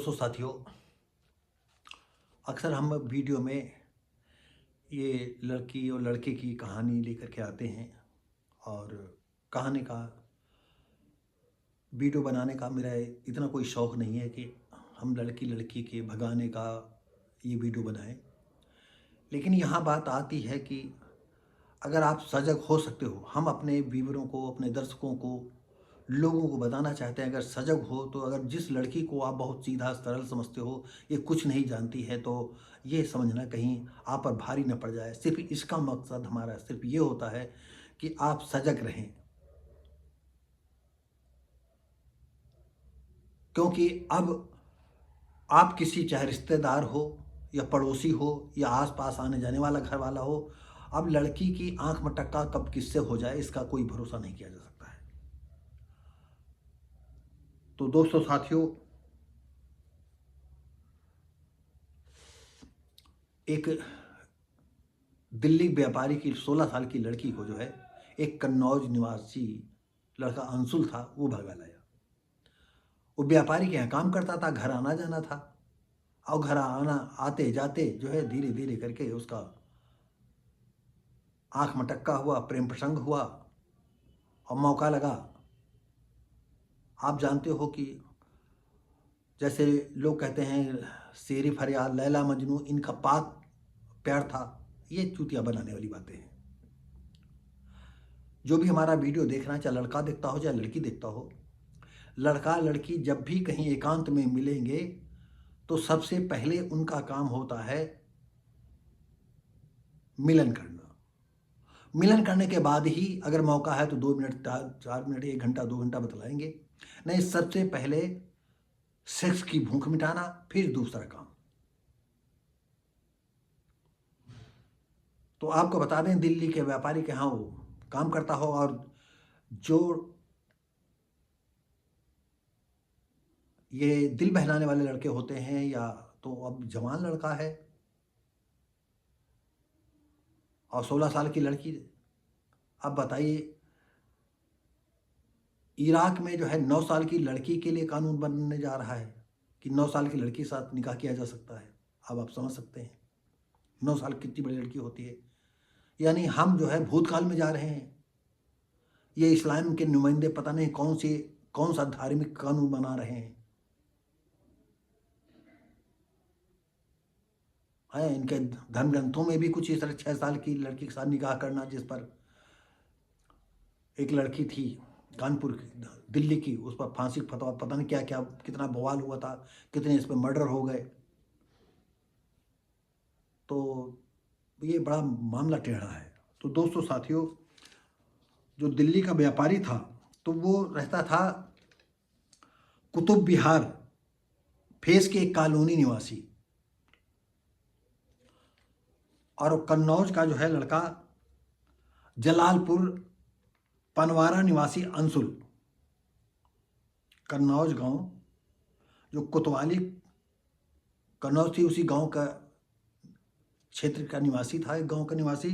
दोस्तों साथियों, अक्सर हम वीडियो में ये लड़की और लड़के की कहानी लेकर के आते हैं और कहानी का वीडियो बनाने का मेरा इतना कोई शौक़ नहीं है कि हम लड़की लड़की के भगाने का ये वीडियो बनाएं। लेकिन यहाँ बात आती है कि अगर आप सजग हो सकते हो, हम अपने व्यूअरों को, अपने दर्शकों को, लोगों को बताना चाहते हैं, अगर सजग हो तो अगर जिस लड़की को आप बहुत सीधा सरल समझते हो, ये कुछ नहीं जानती है, तो ये समझना कहीं आप पर भारी न पड़ जाए। सिर्फ इसका मकसद हमारा सिर्फ ये होता है कि आप सजग रहें, क्योंकि अब आप किसी चाहे रिश्तेदार हो या पड़ोसी हो या आस-पास आने जाने वाला घर वाला हो, अब लड़की की आँख मटक्का कब किससे हो जाए इसका कोई भरोसा नहीं किया जा सकता है। तो दोस्तों साथियों, एक दिल्ली व्यापारी की 16 साल की लड़की को जो है एक कन्नौज निवासी लड़का अंशुल था, वो भगा लाया। वो व्यापारी के यहाँ काम करता था, घर आना जाना था और घर आना आते जाते जो है धीरे धीरे करके उसका आंख मटक्का हुआ, प्रेम प्रसंग हुआ और मौका लगा। आप जानते हो कि जैसे लोग कहते हैं शेरी फरियाद, लैला मजनू, इनका पाक प्यार था, ये चूतिया बनाने वाली बातें हैं। जो भी हमारा वीडियो देख रहा है, चाहे लड़का देखता हो चाहे लड़की देखता हो, लड़का लड़की जब भी कहीं एकांत में मिलेंगे तो सबसे पहले उनका काम होता है मिलन करना। मिलन करने के बाद ही अगर मौका है तो 2 मिनट, 4 मिनट, 1 घंटा, 2 घंटा बतलाएंगे। नहीं, सबसे पहले सेक्स की भूख मिटाना, फिर दूसरा काम। तो आपको बता दें, दिल्ली के व्यापारी के यहाँ वो काम करता हो और जो ये दिल बहलाने वाले लड़के होते हैं, या तो अब जवान लड़का है और 16 साल की लड़की। अब बताइए, इराक में जो है 9 साल की लड़की के लिए कानून बनने जा रहा है कि 9 साल की लड़की के साथ निकाह किया जा सकता है। अब आप समझ सकते हैं 9 साल कितनी बड़ी लड़की होती है। यानी हम जो है भूतकाल में जा रहे हैं। ये इस्लाम के नुमाइंदे पता नहीं कौन सा धार्मिक कानून बना रहे हैं। इनके धर्म ग्रंथों में भी कुछ इस तरह 6 साल की लड़की के साथ निकाह करना, जिस पर एक लड़की थी कानपुर की, दिल्ली की, उस पर फांसी का फतवा, पता नहीं क्या क्या कितना बवाल हुआ था, कितने इस पर मर्डर हो गए। तो ये बड़ा मामला टेढ़ा है। तो दोस्तों साथियों, जो दिल्ली का व्यापारी था तो वो रहता था कुतुब विहार फेस के एक कॉलोनी निवासी, और कन्नौज का जो है लड़का जलालपुर पनवारा निवासी अंशुल। कन्नौज गांव जो कोतवाली कन्नौज थी, उसी गांव का क्षेत्र का निवासी था, एक गांव का निवासी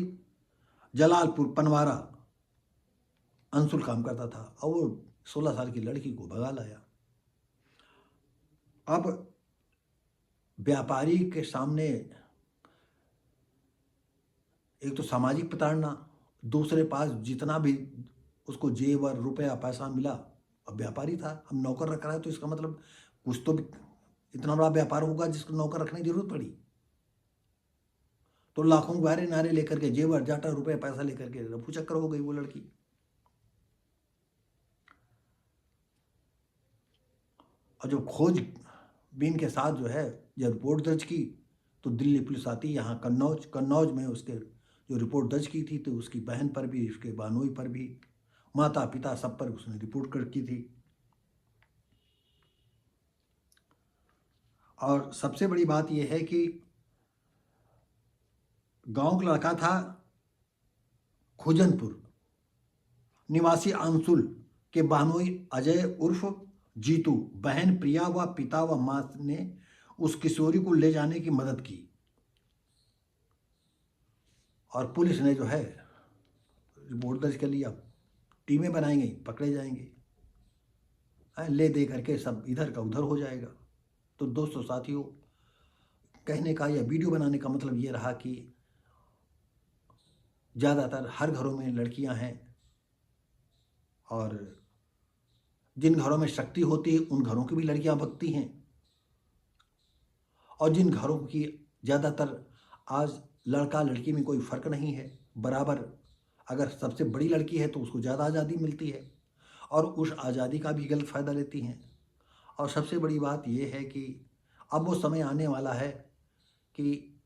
जलालपुर पनवारा अंशुल काम करता था और वो 16 साल की लड़की को भगा लाया। अब व्यापारी के सामने एक तो सामाजिक प्रताड़ना, दूसरे पास जितना भी उसको जेवर रुपया पैसा मिला, अब व्यापारी था, हम नौकर रख रहा है तो इसका मतलब कुछ तो इतना बड़ा व्यापार होगा जिसको नौकर रखने की जरूरत पड़ी। तो लाखों गारे नारे लेकर के, जेवर जाटा रुपया पैसा लेकर के रफू चक्कर हो गई वो लड़की। और जब खोजबीन के साथ जो है जब रिपोर्ट दर्ज की तो दिल्ली पुलिस आती, यहाँ कन्नौज में उसके जो रिपोर्ट दर्ज की थी, तो उसकी बहन पर भी, उसके बानोई पर भी, माता पिता सब पर उसने रिपोर्ट कर की थी। और सबसे बड़ी बात यह है कि गांव का लड़का था खुजनपुर निवासी अंशुल के बानोई अजय उर्फ जीतू, बहन प्रिया व पिता व मां ने उस किशोरी को ले जाने की मदद की और पुलिस ने जो है रिपोर्ट दर्ज कर लिया। टीमें बनाएंगे, पकड़े जाएंगे, ले दे करके सब इधर का उधर हो जाएगा। तो दोस्तों साथियों, कहने का या वीडियो बनाने का मतलब ये रहा कि ज़्यादातर हर घरों में लड़कियां हैं, और जिन घरों में शक्ति होती है उन घरों की भी लड़कियां भगती हैं, और जिन घरों की ज़्यादातर आज लड़का लड़की में कोई फ़र्क नहीं है, बराबर, अगर सबसे बड़ी लड़की है तो उसको ज़्यादा आज़ादी मिलती है और उस आज़ादी का भी गलत फ़ायदा लेती हैं। और सबसे बड़ी बात यह है कि अब वो समय आने वाला है कि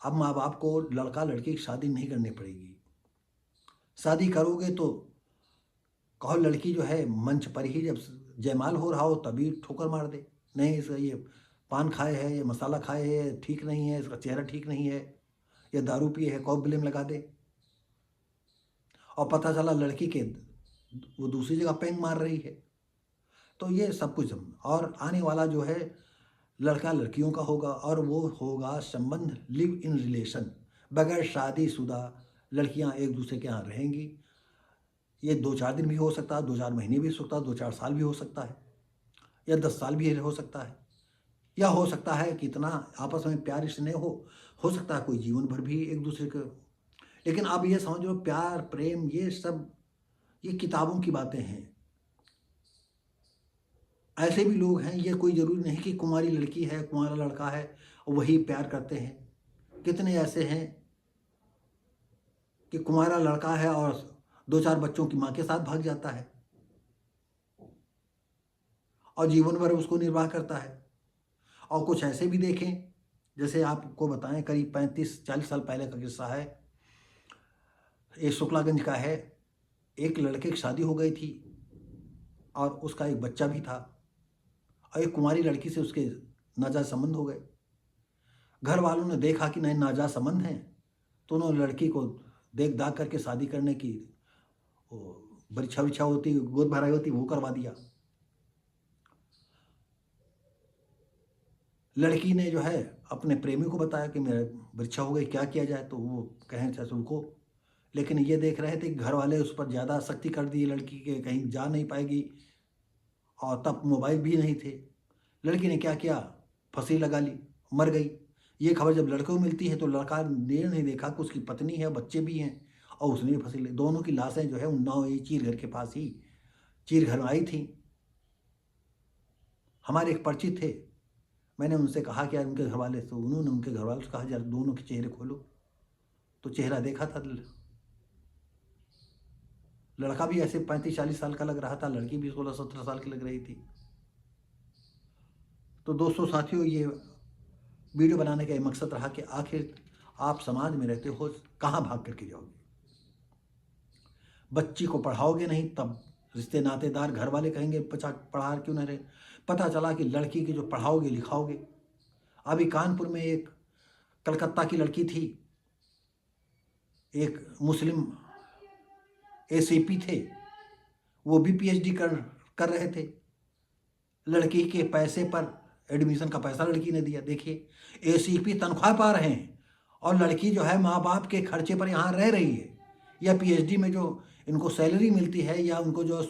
अब माँ बाप को लड़का लड़की की शादी नहीं करनी पड़ेगी। शादी करोगे तो कहो लड़की जो है मंच पर ही जब जयमाल हो रहा हो तभी ठोकर मार दे, नहीं इसका ये पान खाए है, ये मसाला खाए है, ठीक नहीं है, इसका चेहरा ठीक नहीं है, या दारू पिए है, कॉप ब्लेम लगा दे, और पता चला लड़की के वो दूसरी जगह पेंग मार रही है। तो ये सब कुछ और आने वाला जो है लड़का लड़कियों का होगा, और वो होगा संबंध लिव इन रिलेशन, बगैर शादीशुदा लड़कियां एक दूसरे के यहाँ रहेंगी। ये 2-4 दिन भी हो सकता है, 2-4 महीने भी हो सकता है, 2-4 साल भी हो सकता है, या 10 साल भी हो सकता है, या हो सकता है कि इतना आपस में प्यार स्नेह हो सकता है कोई जीवन भर भी एक दूसरे को। लेकिन आप ये समझ लो प्यार प्रेम ये सब ये किताबों की बातें हैं। ऐसे भी लोग हैं, ये कोई ज़रूरी नहीं कि कुंवारी लड़की है कुंवारा लड़का है वही प्यार करते हैं। कितने ऐसे हैं कि कुंवारा लड़का है और 2-4 बच्चों की माँ के साथ भाग जाता है और जीवन भर उसको निर्वाह करता है। और कुछ ऐसे भी देखें, जैसे आपको बताएं, करीब 35-40 साल पहले का किस्सा है, ये शुक्लागंज का है। एक लड़के की शादी हो गई थी और उसका एक बच्चा भी था, और एक कुंवारी लड़की से उसके नाजायज संबंध हो गए। घर वालों ने देखा कि नहीं नाजायज संबंध हैं, तो उन्होंने लड़की को देख दाग करके शादी करने की परीक्षा विक्षा होती, गोद भराई होती, वो करवा दिया। लड़की ने जो है अपने प्रेमी को बताया कि मेरा परीक्षा हो गई, क्या किया जाए, तो वो कहें चाहे उनको। लेकिन ये देख रहे थे कि घर वाले उस पर ज़्यादा सख्ती कर दी लड़की के, कहीं जा नहीं पाएगी, और तब मोबाइल भी नहीं थे। लड़की ने क्या किया, फांसी लगा ली, मर गई। ये खबर जब लड़के को मिलती है तो लड़का ने नहीं देखा कि उसकी पत्नी है, बच्चे भी हैं, और उसने भी फांसी ली। दोनों की लाशें जो है उन्नाव ये चीर घर के पास ही चीर घर में आई थी। हमारे एक परिचित थे, मैंने उनसे कहा कि यार उनके घर वाले, तो उन्होंने उनके घर वालों से कहा यार दोनों के चेहरे खोलो, तो चेहरा देखा था। लड़का भी ऐसे 35-40 साल का लग रहा था, लड़की भी 16-17 साल की लग रही थी। तो दोस्तों साथियों, ये वीडियो बनाने का ये मकसद रहा कि आखिर आप समाज में रहते हो, कहाँ भाग करके जाओगे। बच्ची को पढ़ाओगे नहीं, तब रिश्ते नातेदार घर वाले कहेंगे पढ़ा क्यों नहीं रहे। पता चला कि लड़की की जो पढ़ाओगे लिखाओगे। अभी कानपुर में एक कलकत्ता की लड़की थी, एक मुस्लिम एसीपी थे, वो भी पीएचडी कर रहे थे। लड़की के पैसे पर एडमिशन का पैसा लड़की ने दिया। देखिए एसीपी तनख्वाह पा रहे हैं और लड़की जो है माँ बाप के खर्चे पर यहाँ रह रही है, या पीएचडी में जो इनको सैलरी मिलती है या उनको जो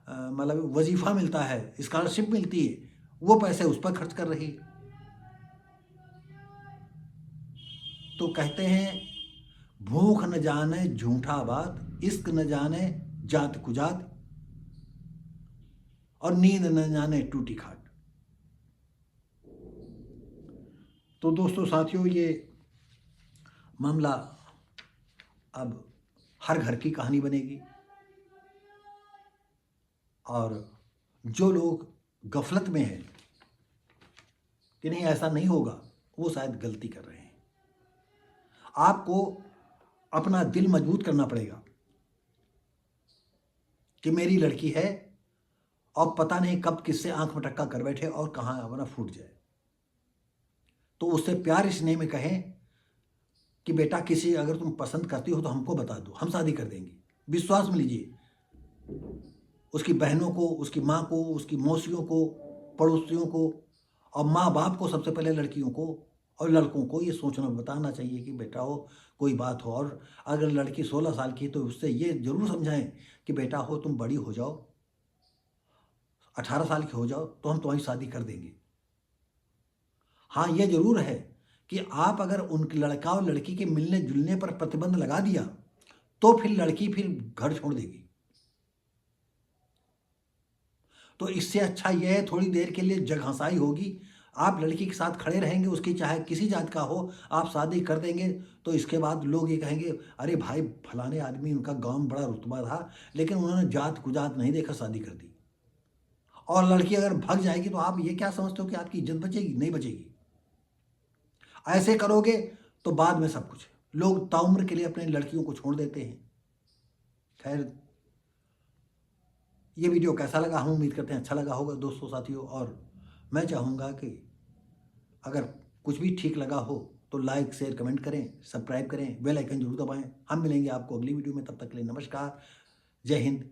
मतलब वजीफ़ा मिलता है, स्कॉलरशिप मिलती है, वो पैसे उस पर खर्च कर रही है। तो कहते हैं भूख न जाने झूठा बात, इश्क न जाने जात कुजात, और नींद न जाने टूटी खाट। तो दोस्तों साथियों, ये मामला अब हर घर की कहानी बनेगी, और जो लोग गफलत में हैं कि नहीं ऐसा नहीं होगा, वो शायद गलती कर रहे हैं। आपको अपना दिल मजबूत करना पड़ेगा कि मेरी लड़की है और पता नहीं कब किससे आंख मटक्का कर बैठे और कहाँ अपना फूट जाए। तो उससे प्यार स्नेह में कहें कि बेटा किसी अगर तुम पसंद करती हो तो हमको बता दो, हम शादी कर देंगे। विश्वास में लीजिए उसकी बहनों को, उसकी माँ को, उसकी मौसियों को, पड़ोसियों को, और माँ बाप को, सबसे पहले लड़कियों को और लड़कों को ये सोचना बताना चाहिए कि बेटा हो कोई बात हो। और अगर लड़की 16 साल की तो उससे ये जरूर समझाएं कि बेटा हो तुम बड़ी हो जाओ, 18 साल की हो जाओ तो हम तुम्हारी शादी कर देंगे। हाँ, ये ज़रूर है कि आप अगर उन लड़का और लड़की के मिलने जुलने पर प्रतिबंध लगा दिया तो फिर लड़की फिर घर छोड़ देगी। तो इससे अच्छा यह है थोड़ी देर के लिए जगहंसाई होगी, आप लड़की के साथ खड़े रहेंगे, उसकी चाहे किसी जात का हो, आप शादी कर देंगे तो इसके बाद लोग ये कहेंगे, अरे भाई फलाने आदमी उनका गाँव में बड़ा रुतबा था, लेकिन उन्होंने जात कुजात नहीं देखा शादी कर दी। और लड़की अगर भाग जाएगी तो आप ये क्या समझते हो कि आपकी इज्जत बचेगी? नहीं बचेगी। ऐसे करोगे तो बाद में सब कुछ लोग ताउम्र के लिए अपने लड़कियों को छोड़ देते हैं। खैर, ये वीडियो कैसा लगा हम उम्मीद करते हैं अच्छा लगा होगा दोस्तों साथियों, और मैं चाहूँगा कि अगर कुछ भी ठीक लगा हो तो लाइक शेयर कमेंट करें, सब्सक्राइब करें, बेल आइकन जरूर दबाएं। हम मिलेंगे आपको अगली वीडियो में, तब तक के लिए नमस्कार, जय हिंद।